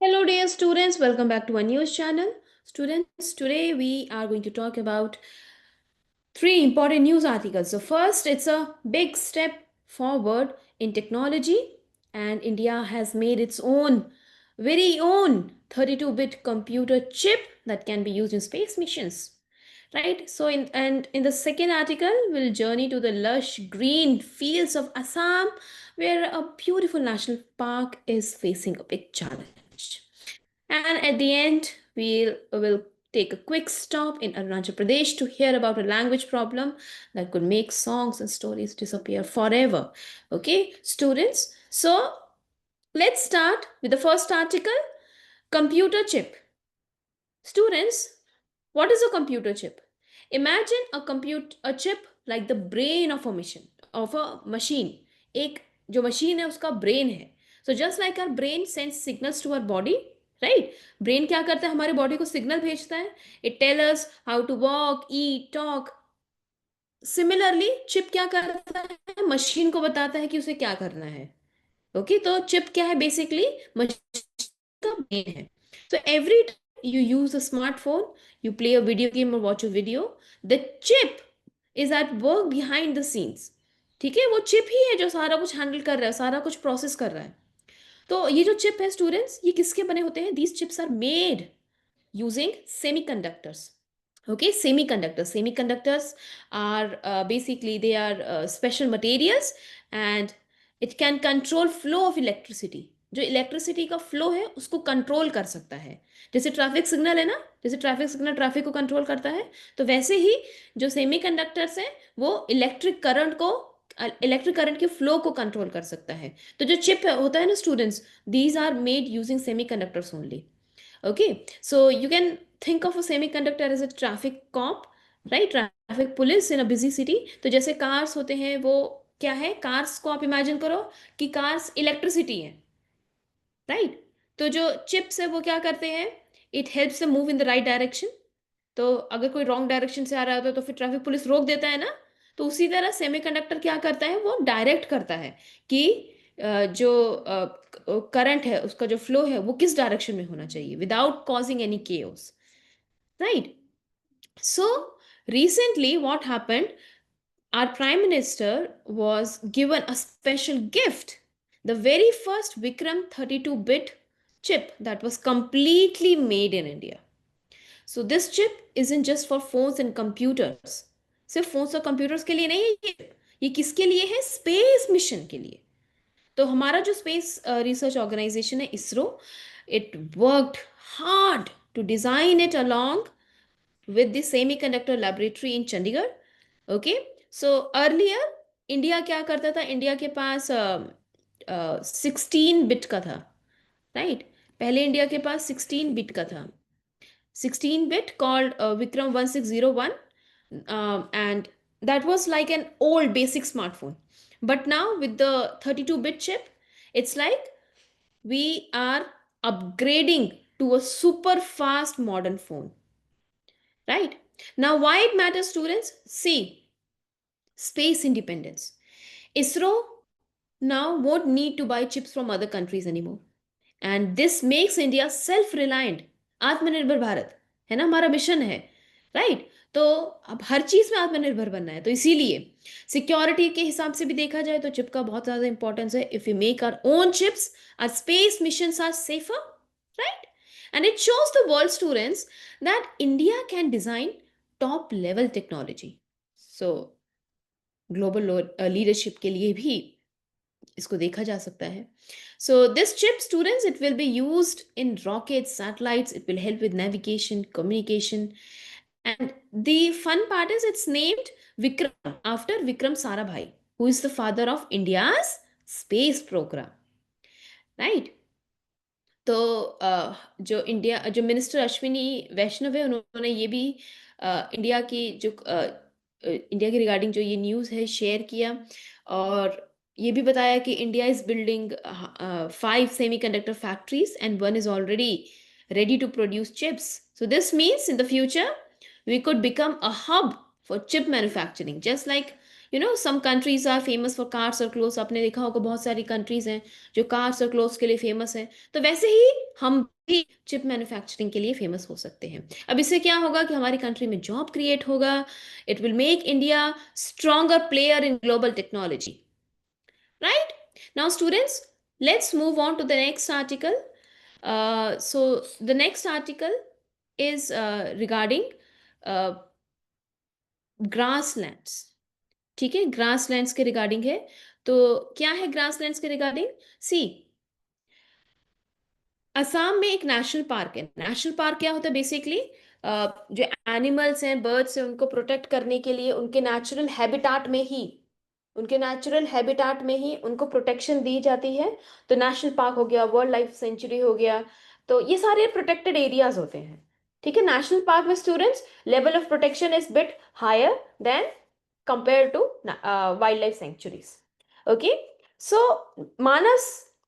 Hello, dear students. Welcome back to our news channel. Students, today we are going to talk about three important news articles. So, first, it's a big step forward in technology, and India has made its very own 32-bit computer chip that can be used in space missions. Right? So, in the second article, we'll journey to the lush green fields of Assam, where a beautiful national park is facing a big challenge. And at the end, will take a quick stop in Arunachal Pradesh to hear about a language problem that could make songs and stories disappear forever. Okay, students. So let's start with the first article, computer chip. Students, what is a computer chip? Imagine a chip like the brain of a machine. एक जो machine है उसका brain है. So just like our brain sends signals to our body, right? Brain क्या करता है, हमारे body को signal भेजता है. It tells us how to walk, eat, talk. Similarly, chip क्या करता है, machine को बताता है कि उसे क्या करना है. Okay, तो chip क्या है, basically machine का brain है. So every time you use a smartphone, you play a video game or watch a video, the chip is at work behind the scenes. ठीक है, वो चिप ही है जो सारा कुछ हैंडल कर रहा है, सारा कुछ प्रोसेस कर रहा है. तो ये जो चिप है स्टूडेंट्स, ये किसके बने होते हैं? These chips are made using semiconductors. Okay, semiconductors are basically they are special materials, and it can control flow of electricity. जो इलेक्ट्रिसिटी का फ्लो है उसको कंट्रोल कर सकता है. जैसे ट्रैफिक सिग्नल है ना, जैसे ट्रैफिक सिग्नल ट्रैफिक को कंट्रोल करता है, तो वैसे ही जो सेमीकंडक्टर्स हैं वो इलेक्ट्रिक करंट के फ्लो को कंट्रोल कर सकता है. तो जो चिप होता है ना students, these are made using semiconductors only. Okay, so you can think of a semiconductor as a traffic cop, right? Traffic police in a busy city. तो जैसे कार्स होते हैं वो क्या है, कार्स को आप इमेजिन करो कि कार्स इलेक्ट्रिसिटी है, राइट? तो जो चिप्स है वो क्या करते हैं, it helps move in the right direction. तो अगर कोई रॉन्ग डायरेक्शन से आ रहा होता है तो फिर ट्रैफिक पुलिस रोक देता है ना. तो उसी तरह सेमीकंडक्टर क्या करता है, वो डायरेक्ट करता है कि जो करंट है उसका जो फ्लो है वो किस डायरेक्शन में होना चाहिए without causing any chaos, right? So recently what happened, our prime minister was given a special gift, the very first Vikram 32-bit chip that was completely made in India. So this chip isn't just for phones and computers. सिर्फ phones और computers के लिए नहीं है ये किसके लिए है, स्पेस मिशन के लिए. तो हमारा जो स्पेस रिसर्च ऑर्गेनाइजेशन है ISRO, it worked hard to design it along with the semiconductor laboratory in Chandigarh. Okay, so earlier India क्या करता था, इंडिया के पास 16 बिट का था, राइट? पहले इंडिया के पास 16 बिट का था, 16 bit called Vikram 1601, and that was like an old basic smartphone. But now with the 32-bit chip, it's like we are upgrading to a super fast modern phone, right? Now, why it matters, students? See, space independence. ISRO now won't need to buy chips from other countries anymore. And this makes India self-reliant. आत्मनिर्भर भारत है ना, हमारा mission है, right? तो अब हर चीज में आत्मनिर्भर बनना है, तो इसीलिए सिक्योरिटी के हिसाब से भी देखा जाए तो चिप का बहुत ज्यादा इंपॉर्टेंस है. If you make our own chips, our space missions are safer, right? And it shows the world students that India can design top level technology. So global leadership के लिए भी इसको देखा जा सकता है. So this chip, students, it will be used in rockets, satellites. It will help with navigation, communication, and the fun part is it's named Vikram after Vikram Sarabhai, who is the father of India's space program, right? तो जो minister Ashwini वैष्णव है उन्होंने ये भी India की regarding जो ये news है शेयर किया, और ये भी बताया कि India is building 5 semiconductor factories and one is already ready to produce chips. So this means in the future we could become a hub for chip manufacturing, just like some countries are famous for cars or clothes. आपने देखा होगा बहुत सारी countries हैं जो cars और clothes के लिए फेमस है, तो वैसे ही हम भी चिप मैन्युफैक्चरिंग के लिए फेमस हो सकते हैं। अब इससे क्या होगा कि हमारी कंट्री में जॉब क्रिएट होगा। It will make India stronger player in global technology, right? Now, students, let's move on to the next article. So, the next article is regarding uh, grasslands. ठीक है, ग्रासलैंड्स के regarding है। तो क्या है grasslands के regarding? सी, असम में एक नेशनल पार्क है। नेशनल पार्क क्या होता है? बेसिकली जो एनिमल्स हैं, बर्ड्स हैं, उनको प्रोटेक्ट करने के लिए उनके नेचुरल हैबिटाट में ही उनको प्रोटेक्शन दी जाती है। तो नेशनल पार्क हो गया, वर्ल्ड लाइफ सेंचुरी हो गया, तो ये सारे प्रोटेक्टेड एरियाज होते हैं। ठीक है, नेशनल पार्क में students level of protection is bit higher than compared to wildlife sanctuaries. Okay, so Manas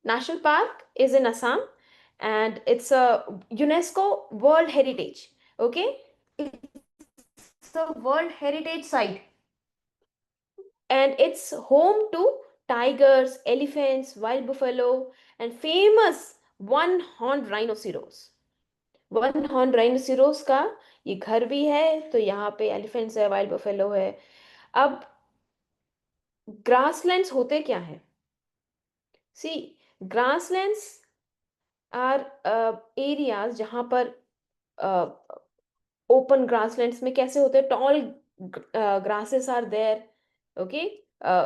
National Park is in Assam and it's a UNESCO World Heritage. Okay, it's a World Heritage site and it's home to tigers, elephants, wild buffalo, and famous one-horned rhinoceros. One horn rhinoceros का ये घर भी है, तो यहाँ पे elephants है, wild buffalo है। अब ग्रासलैंड्स होते क्या है? सी, ग्रासलैंड्स आर एरियाज जहाँ पर ओपन ग्रासलैंड्स में कैसे होते हैं, toll grasses are there, okay,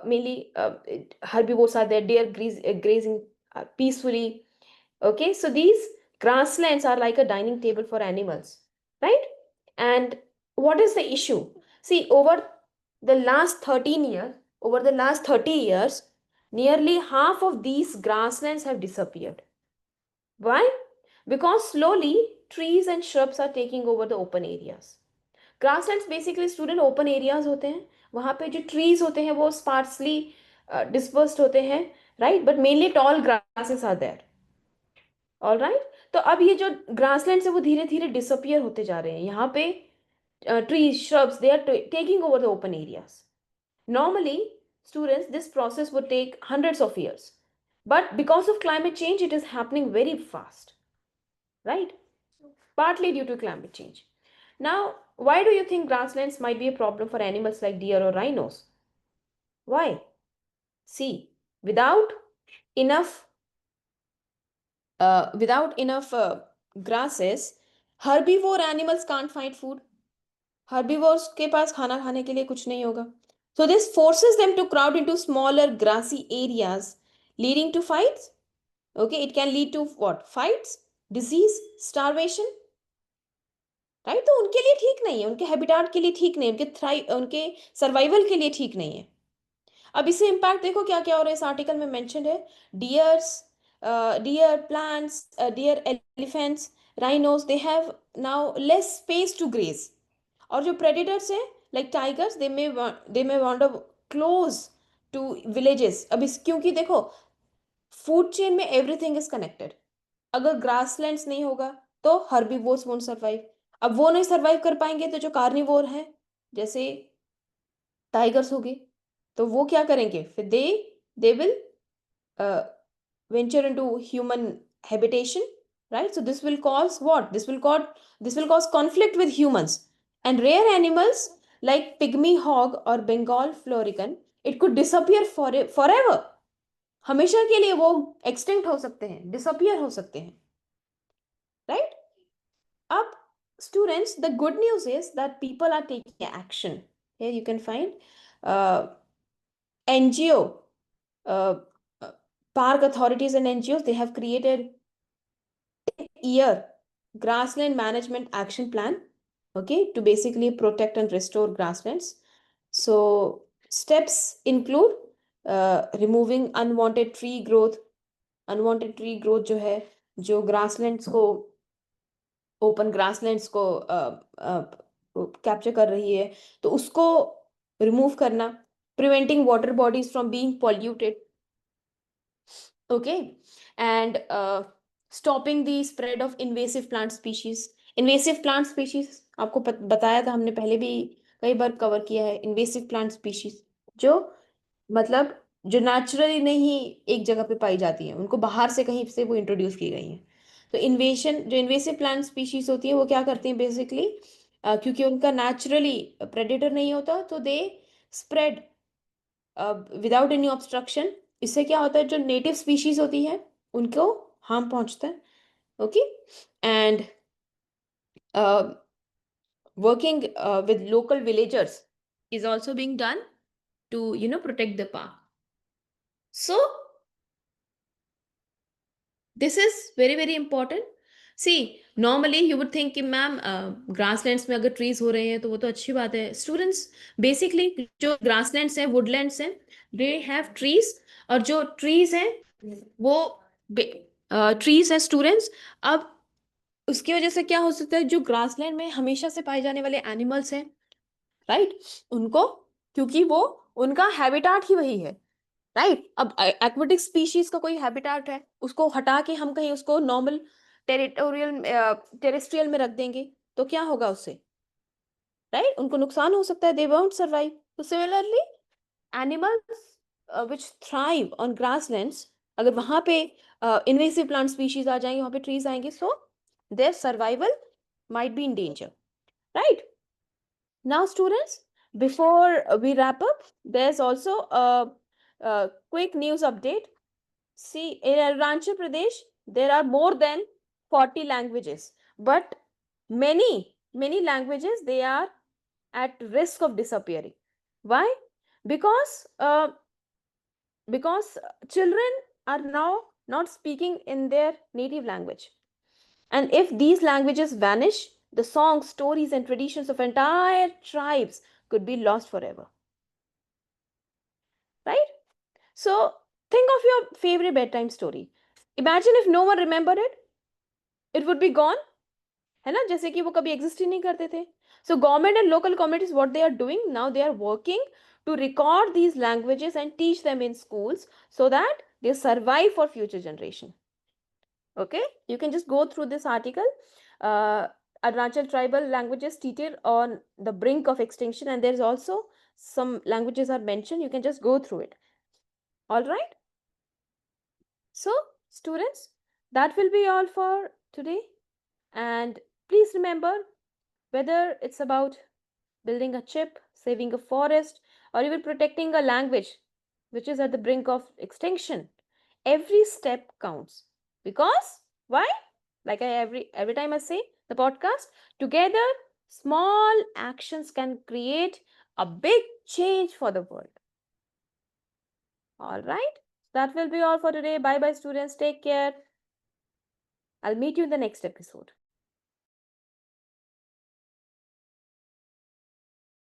mainly herbivores are there, deer grazing peacefully. Okay, so these grasslands are like a dining table for animals, right? And what is the issue? See, over the last 30 years, nearly half of these grasslands have disappeared. Why? Because slowly trees and shrubs are taking over the open areas. Grasslands basically student open areas होते हैं, वहां पे जो trees होते हैं वो sparsely dispersed होते हैं, right, but mainly tall grasses are there. All right, तो अब ये जो ग्रासलैंड्स है वो धीरे धीरे डिसअपियर होते जा रहे हैं। यहाँ पे trees, shrubs, they are taking over the open areas. Normally, students, this process would take hundreds of years, but because of climate change, it is happening very fast, right? Partly due to climate change. Now, why do you think grasslands might be a problem for animals like deer or rhinos? Why? See, without enough grasses, herbivore animals can't find food. Herbivores के पास खाना खाने के लिए कुछ नहीं होगा. So this forces them to crowd into smaller grassy areas, leading to fights. Okay, it can lead to what? Fights, disease, starvation. Right, तो उनके लिए ठीक नहीं है, उनके हैबिटाट के लिए ठीक नहीं, उनके सर्वाइवल के लिए ठीक नहीं है। अब इससे इम्पैक्ट देखो क्या क्या हो रहा है। इस आर्टिकल में मेंशन है deers, deer plants, deer elephants, rhinos, they have now less space to graze. और जो प्रेडिटर्स हैं like tigers, they may wander close to villages. अब इस क्योंकि देखो फूड चेन में एवरीथिंग इज कनेक्टेड। अगर ग्रासलैंड्स नहीं होगा तो हर्बीवोर्स वोंट सर्वाइव। अब वो नहीं सर्वाइव कर पाएंगे तो जो कार्निवोर हैं जैसे टाइगर्स हो गए, तो वो क्या करेंगे फिर? They will venture into human habitation, right? So this will cause what? This will cause conflict with humans. And rare animals like pygmy hog or Bengal florican, it could disappear forever. हमेशा के लिए वो extinct हो सकते हैं, disappear हो सकते हैं, राइट? अब students, the good news is that people are taking action. Here you can find NGO, uh, uh, park authorities and NGOs, they have created year grassland management action plan, okay, to basically protect and restore grasslands. So steps include removing unwanted tree growth जो है, जो grasslands को, open grasslands को capture कर रही है, तो उसको रिमूव करना, preventing water bodies from being polluted, okay, and stopping the spread of invasive plant species. Invasive plant species आपको बताया था हमने, पहले भी कई बार कवर किया है। इन्वेसिव प्लांट स्पीशीज जो मतलब जो नेचुरली नहीं एक जगह पे पाई जाती हैं, उनको बाहर से कहीं से वो इंट्रोड्यूस की गई हैं। तो जो इन्वेसिव प्लांट स्पीशीज होती है वो क्या करती हैं बेसिकली, क्योंकि उनका नेचुरली प्रेडेटर नहीं होता तो they spread without any obstruction. इससे क्या होता है, जो नेटिव स्पीशीज होती है उनको हार्म पहुंचता है। Okay, and working with local villagers is also being done to protect the park. So this is very very important. See, normally you would think कि मैम grasslands में अगर trees हो रहे हैं तो वो तो अच्छी बात है। Students, basically जो grasslands हैं, woodlands हैं, they have trees, और जो trees हैं वो trees हैं students। अब उसकी वजह से क्या हो सकता है, जो ग्रासलैंड में हमेशा से पाए जाने वाले एनिमल्स हैं, राइट, उनको, क्योंकि वो उनका हैबिटाट ही वही है, राइट। अब एक्वेटिक स्पीशीज का कोई हैबिटाट है, उसको हटा के हम कहीं उसको नॉर्मल टेरेस्ट्रियल में रख देंगे तो क्या होगा उससे, राइट, उनको नुकसान हो सकता है, दे वोंट सर्वाइव। तो similarly animals which thrive on grasslands, अगर वहां पे इन्वेसिव प्लांट स्पीशीज आ जाएंगे, वहां पे ट्रीज आएंगे, so their survival might be in danger, right? Now, students, before we wrap up, there's also a quick news update. See, in Arunachal Pradesh, there are more than 40 languages, but many languages, they are at risk of disappearing. Why? Because because children are now not speaking in their native language. And if these languages vanish, the songs, stories, and traditions of entire tribes could be lost forever. Right? So think of your favorite bedtime story. Imagine if no one remembered it would be gone. है ना, जैसे कि वो कभी exist ही नहीं करते थे। So government and local communities, what they are doing now, they are working to record these languages and teach them in schools so that they survive for future generation. Okay, you can just go through this article. Arunachal tribal languages treated on the brink of extinction, and there's also some languages are mentioned. You can just go through it. All right. So, students, that will be all for today. And please remember, whether it's about building a chip, saving a forest, or even protecting a language which is at the brink of extinction, every step counts. Because why? Like every time I say the podcast, together small actions can create a big change for the world. All right, that will be all for today. Bye bye, students. Take care. I'll meet you in the next episode.